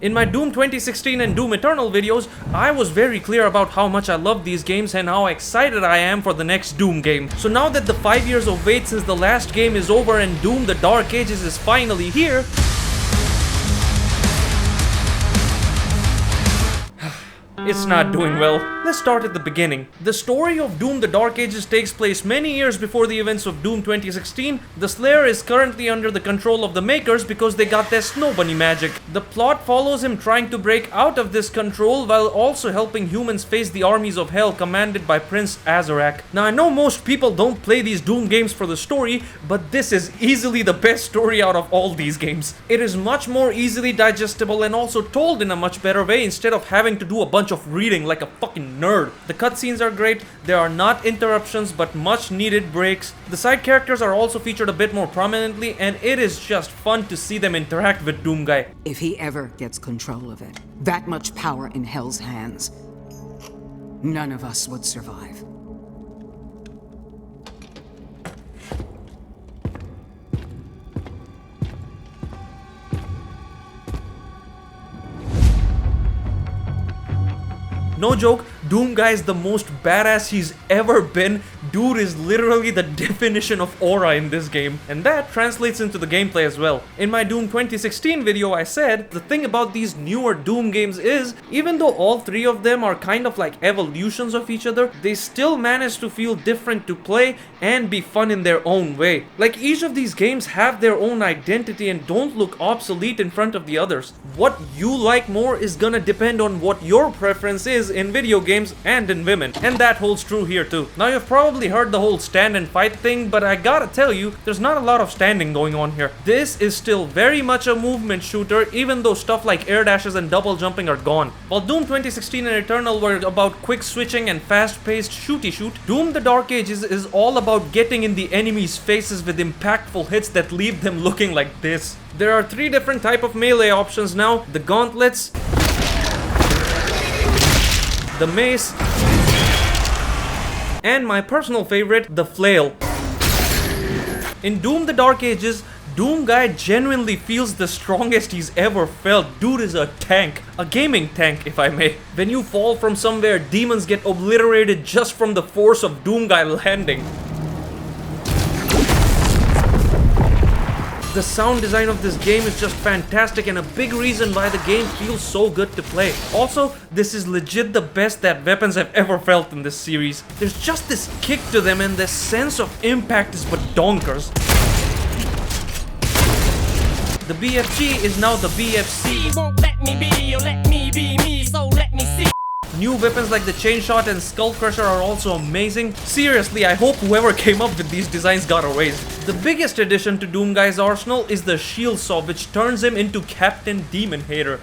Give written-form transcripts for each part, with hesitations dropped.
In my Doom 2016 and Doom Eternal videos, I was very clear about how much I love these games and how excited I am for the next Doom game. So now that the 5 years of wait since the last game is over and Doom the Dark Ages is finally here, it's not doing well. Let's start at the beginning. The story of Doom the Dark Ages takes place many years before the events of Doom 2016. The Slayer is currently under the control of the makers because they got their snow bunny magic. The plot follows him trying to break out of this control while also helping humans face the armies of hell commanded by Prince Azarak. Now I know most people don't play these Doom games for the story, but this is easily the best story out of all these games. It is much more easily digestible and also told in a much better way instead of having to do a bunch of reading like a fucking nerd. The cutscenes are great, there are not interruptions but much needed breaks. The side characters are also featured a bit more prominently and it is just fun to see them interact with Doomguy. If he ever gets control of it, that much power in Hell's hands, none of us would survive. No joke, Doomguy is the most badass he's ever been. Dude is literally the definition of aura in this game, and that translates into the gameplay as well. In my Doom 2016 video I said, the thing about these newer Doom games is, even though all three of them are kind of like evolutions of each other, they still manage to feel different to play and be fun in their own way. Like each of these games have their own identity and don't look obsolete in front of the others. What you like more is gonna depend on what your preference is in video games and in women, and that holds true here too. Now you've probably heard the whole stand and fight thing, but I gotta tell you, there's not a lot of standing going on here. This is still very much a movement shooter, even though stuff like air dashes and double jumping are gone. While Doom 2016 and Eternal were about quick switching and fast-paced shooty shoot, Doom the Dark Ages is all about getting in the enemy's faces with impactful hits that leave them looking like this. There are 3 different type of melee options now: the gauntlets, the mace, and my personal favorite, the flail. In Doom the Dark Ages, Doomguy genuinely feels the strongest he's ever felt. Dude is a tank. A gaming tank, if I may. When you fall from somewhere, demons get obliterated just from the force of Doomguy landing. The sound design of this game is just fantastic and a big reason why the game feels so good to play. Also, this is legit the best that weapons have ever felt in this series. There's just this kick to them and this sense of impact is badonkers. The BFG is now the BFC. Won't let me be, or let me be me, so let me see. New weapons like the Chain Shot and Skull Crusher are also amazing. Seriously, I hope whoever came up with these designs got a raise. The biggest addition to Doomguy's arsenal is the Shield Saw, which turns him into Captain Demon Hater.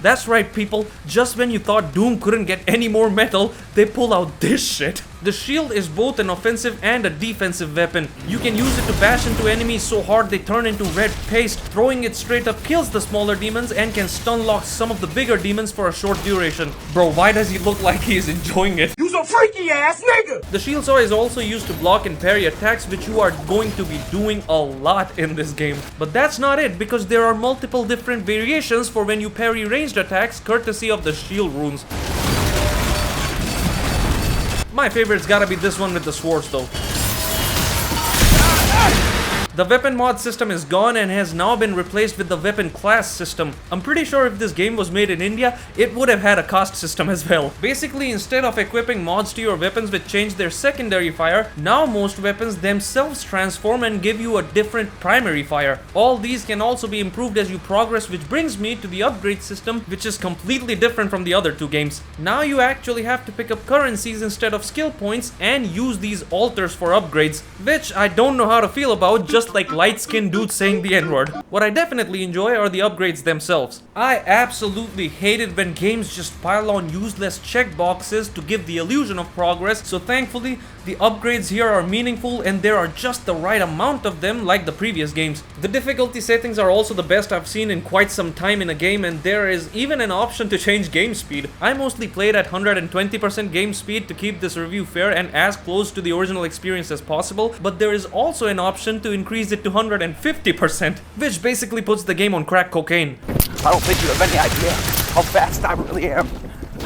That's right, people, just when you thought Doom couldn't get any more metal, they pull out this shit. The shield is both an offensive and a defensive weapon. You can use it to bash into enemies so hard they turn into red paste. Throwing it straight up kills the smaller demons and can stun lock some of the bigger demons for a short duration. Bro, why does he look like he is enjoying it? You's a freaky ass nigga! The shield saw is also used to block and parry attacks, which you are going to be doing a lot in this game. But that's not it, because there are multiple different variations for when you parry ranged attacks, courtesy of the shield runes. My favorite's gotta be this one with the swords though. The weapon mod system is gone and has now been replaced with the weapon class system. I'm pretty sure if this game was made in India, it would have had a caste system as well. Basically, instead of equipping mods to your weapons which change their secondary fire, now most weapons themselves transform and give you a different primary fire. All these can also be improved as you progress, which brings me to the upgrade system, which is completely different from the other 2 games. Now you actually have to pick up currencies instead of skill points and use these altars for upgrades, which I don't know how to feel about, just like light-skinned dudes saying the N-word. What I definitely enjoy are the upgrades themselves. I absolutely hate it when games just pile on useless checkboxes to give the illusion of progress, so thankfully, The upgrades here are meaningful and there are just the right amount of them like the previous games. The difficulty settings are also the best I've seen in quite some time in a game, and there is even an option to change game speed. I mostly played at 120% game speed to keep this review fair and as close to the original experience as possible, but there is also an option to increase it to 150%, which basically puts the game on crack cocaine. I don't think you have any idea how fast I really am.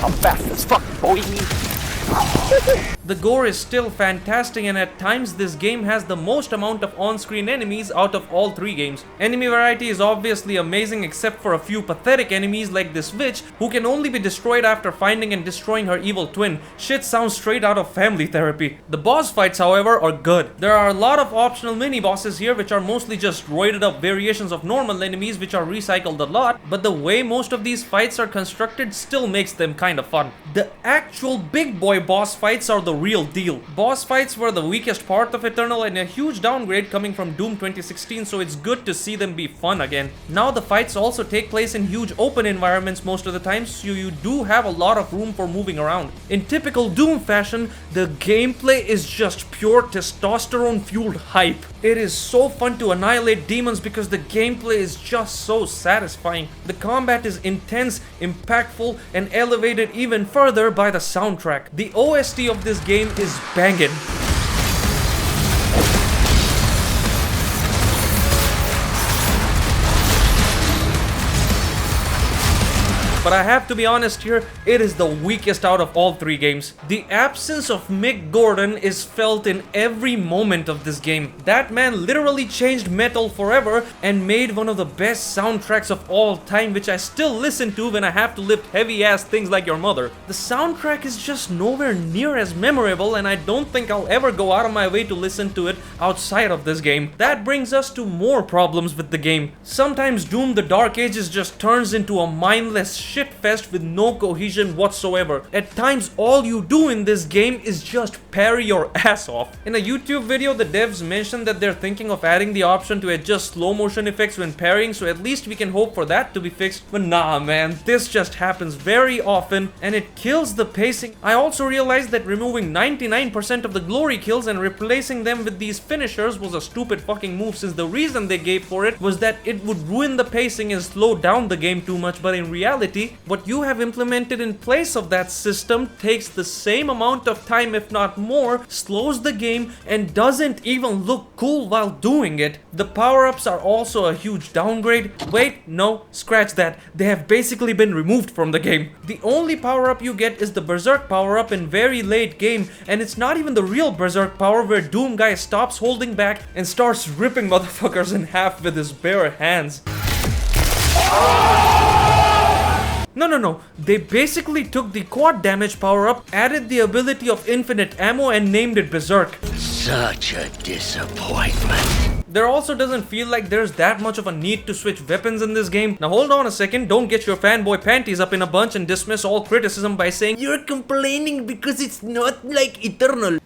I'm fast as fuck, boy. The gore is still fantastic, and at times this game has the most amount of on-screen enemies out of all three games. Enemy variety is obviously amazing except for a few pathetic enemies like this witch who can only be destroyed after finding and destroying her evil twin. Shit sounds straight out of Family Therapy. The boss fights, however, are good. There are a lot of optional mini-bosses here which are mostly just roided up variations of normal enemies which are recycled a lot, but the way most of these fights are constructed still makes them kind of fun. The actual big boy boss fights are the real deal. Boss fights were the weakest part of Eternal and a huge downgrade coming from Doom 2016, so it's good to see them be fun again. Now the fights also take place in huge open environments most of the time, so you do have a lot of room for moving around. In typical Doom fashion, the gameplay is just pure testosterone fueled hype. It is so fun to annihilate demons because the gameplay is just so satisfying. The combat is intense, impactful, and elevated even further by the soundtrack. The OST of this game is banging. But I have to be honest here, it is the weakest out of all three games. The absence of Mick Gordon is felt in every moment of this game. That man literally changed metal forever and made one of the best soundtracks of all time, which I still listen to when I have to lift heavy ass things like Your Mother. The soundtrack is just nowhere near as memorable, and I don't think I'll ever go out of my way to listen to it outside of this game. That brings us to more problems with the game. Sometimes Doom: The Dark Ages just turns into a mindless shitfest with no cohesion whatsoever. At times, all you do in this game is just parry your ass off. In a YouTube video, the devs mentioned that they're thinking of adding the option to adjust slow motion effects when parrying, so at least we can hope for that to be fixed. But nah man, this just happens very often and it kills the pacing. I also realized that removing 99% of the glory kills and replacing them with these finishers was a stupid fucking move, since the reason they gave for it was that it would ruin the pacing and slow down the game too much, but in reality, what you have implemented in place of that system takes the same amount of time, if not more, slows the game, and doesn't even look cool while doing it. The power-ups are also a huge downgrade. Wait, no, scratch that. They have basically been removed from the game. The only power-up you get is the Berserk power-up in very late game, and it's not even the real Berserk power where Doom Guy stops holding back and starts ripping motherfuckers in half with his bare hands. No. They basically took the quad damage power-up, added the ability of infinite ammo, and named it Berserk. Such a disappointment. There also doesn't feel like there's that much of a need to switch weapons in this game. Now hold on a second, don't get your fanboy panties up in a bunch and dismiss all criticism by saying you're complaining because it's not like Eternal.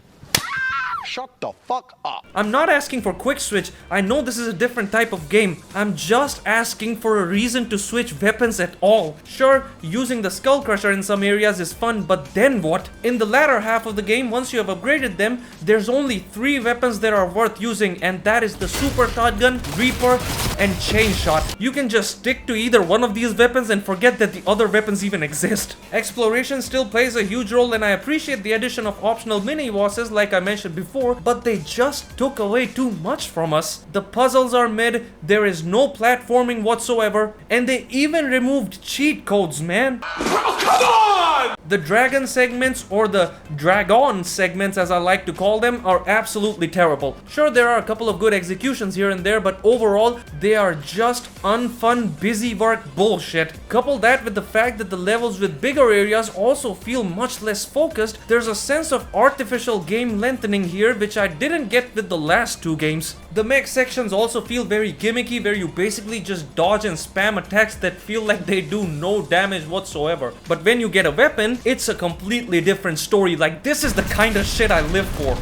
Shut the fuck up. I'm not asking for quick switch. I know this is a different type of game. I'm just asking for a reason to switch weapons at all. Sure, using the Skull Crusher in some areas is fun, but then what? In the latter half of the game, once you have upgraded them, there's only 3 weapons that are worth using, and that is the Super Shotgun, Reaper, and Chain Shot. You can just stick to either one of these weapons and forget that the other weapons even exist. Exploration still plays a huge role, and I appreciate the addition of optional mini-bosses like I mentioned before, but they just took away too much from us. The puzzles are mid, there is no platforming whatsoever, and they even removed cheat codes, man. Oh, come on! The dragon segments, or the dragon segments as I like to call them, are absolutely terrible. Sure, there are a couple of good executions here and there, but overall, they are just unfun, busy work bullshit. Couple that with the fact that the levels with bigger areas also feel much less focused. There's a sense of artificial game lengthening here, which I didn't get with the last 2 games. The mech sections also feel very gimmicky, where you basically just dodge and spam attacks that feel like they do no damage whatsoever. But when you get a weapon, it's a completely different story. Like, this is the kind of shit I live for.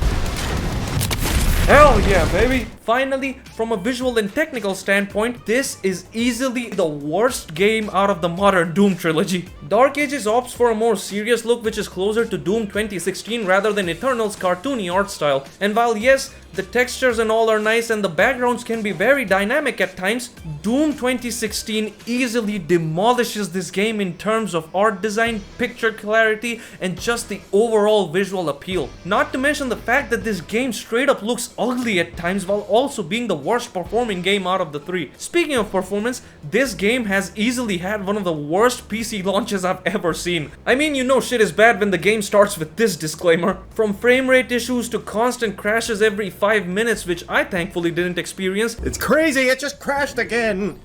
Hell yeah, baby! Finally, from a visual and technical standpoint, this is easily the worst game out of the modern Doom trilogy. Dark Ages opts for a more serious look which is closer to Doom 2016 rather than Eternal's cartoony art style. And while yes, the textures and all are nice and the backgrounds can be very dynamic at times, Doom 2016 easily demolishes this game in terms of art design, picture clarity, and just the overall visual appeal. Not to mention the fact that this game straight up looks ugly at times while also being the worst performing game out of the three. Speaking of performance, this game has easily had one of the worst PC launches I've ever seen. I mean, you know shit is bad when the game starts with this disclaimer. From frame rate issues to constant crashes every 5 minutes, which I thankfully didn't experience. It's crazy, it just crashed again!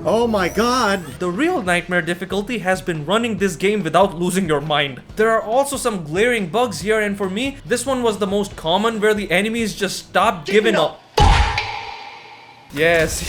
Oh my god! The real nightmare difficulty has been running this game without losing your mind. There are also some glaring bugs here, and for me, this one was the most common, where the enemies just stopped giving up. Yes.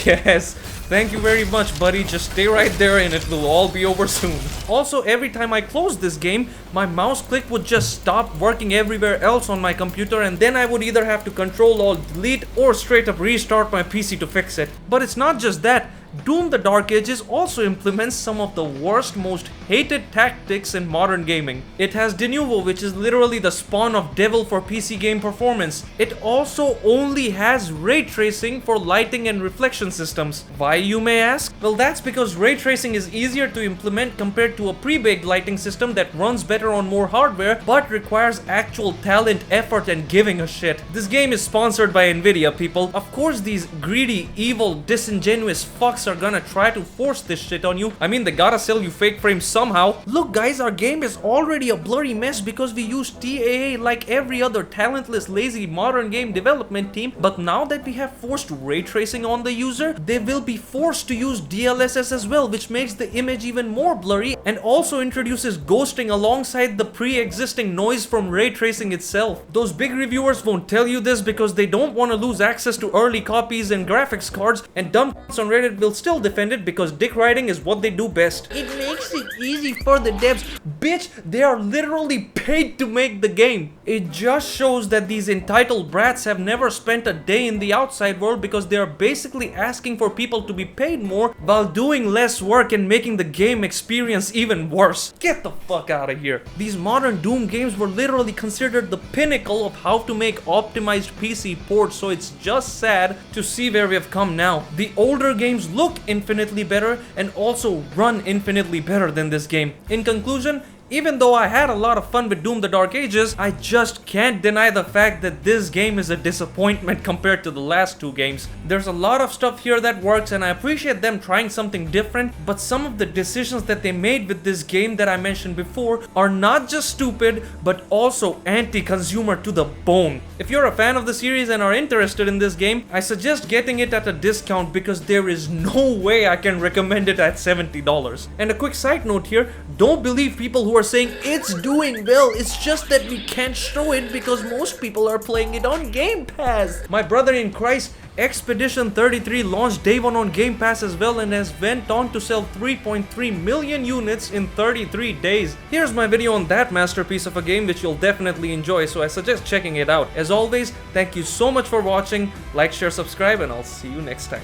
Thank you very much, buddy. Just stay right there and it will all be over soon. Also, every time I closed this game, my mouse click would just stop working everywhere else on my computer, and then I would either have to Control-Alt-Delete or straight up restart my PC to fix it. But it's not just that. Doom: The Dark Ages also implements some of the worst, most hated tactics in modern gaming. It has Denuvo, which is literally the spawn of devil for PC game performance. It also only has ray tracing for lighting and reflection systems. Why, you may ask? Well, that's because ray tracing is easier to implement compared to a pre-baked lighting system that runs better on more hardware but requires actual talent, effort, and giving a shit. This game is sponsored by Nvidia, people. Of course, these greedy, evil, disingenuous fucks are gonna try to force this shit on you. I mean, they gotta sell you fake frames somehow. Look guys, our game is already a blurry mess because we use TAA like every other talentless, lazy modern game development team, but now that we have forced ray tracing on the user, they will be forced to use DLSS as well, which makes the image even more blurry and also introduces ghosting alongside the pre-existing noise from ray tracing itself. Those big reviewers won't tell you this because they don't want to lose access to early copies and graphics cards, and dumb on Reddit will still defend it because dick riding is what they do best. It makes it easy for the devs. Bitch, they are literally paid to make the game. It just shows that these entitled brats have never spent a day in the outside world because they are basically asking for people to be paid more while doing less work and making the game experience even worse. Get the fuck out of here. These modern Doom games were literally considered the pinnacle of how to make optimized PC ports, so it's just sad to see where we have come now. The older games look infinitely better and also run infinitely better than this game. In conclusion, even though I had a lot of fun with Doom: The Dark Ages, I just can't deny the fact that this game is a disappointment compared to the last two games. There's a lot of stuff here that works and I appreciate them trying something different, but some of the decisions that they made with this game that I mentioned before are not just stupid, but also anti-consumer to the bone. If you're a fan of the series and are interested in this game, I suggest getting it at a discount because there is no way I can recommend it at $70. And a quick side note here, don't believe people who are saying it's doing well, it's just that we can't show it because most people are playing it on Game Pass. My brother in Christ, Expedition 33 launched day one on Game Pass as well and has went on to sell 3.3 million units in 33 days. Here's my video on that masterpiece of a game which you'll definitely enjoy, so I suggest checking it out. As always, thank you so much for watching, like, share, subscribe, and I'll see you next time.